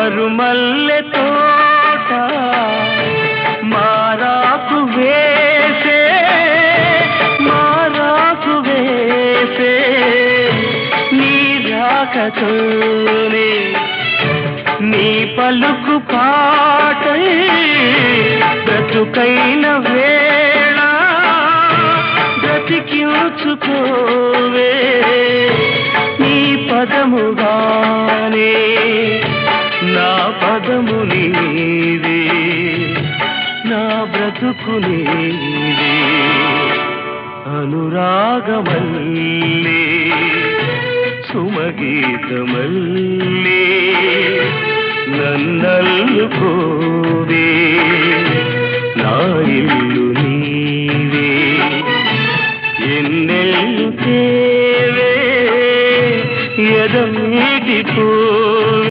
మరుమల్లె తోట మారాకు వేసే నీ రాకతోనే నీ పలుకు పాటై బ్రతుకైన వేళ బ్రతికించుకోవే నీ పదముగానే నా పదము నీవే నా బ్రతుకు నీవే అనురాగమల్లే సుమగీతమల్లే నన్నల్లుకో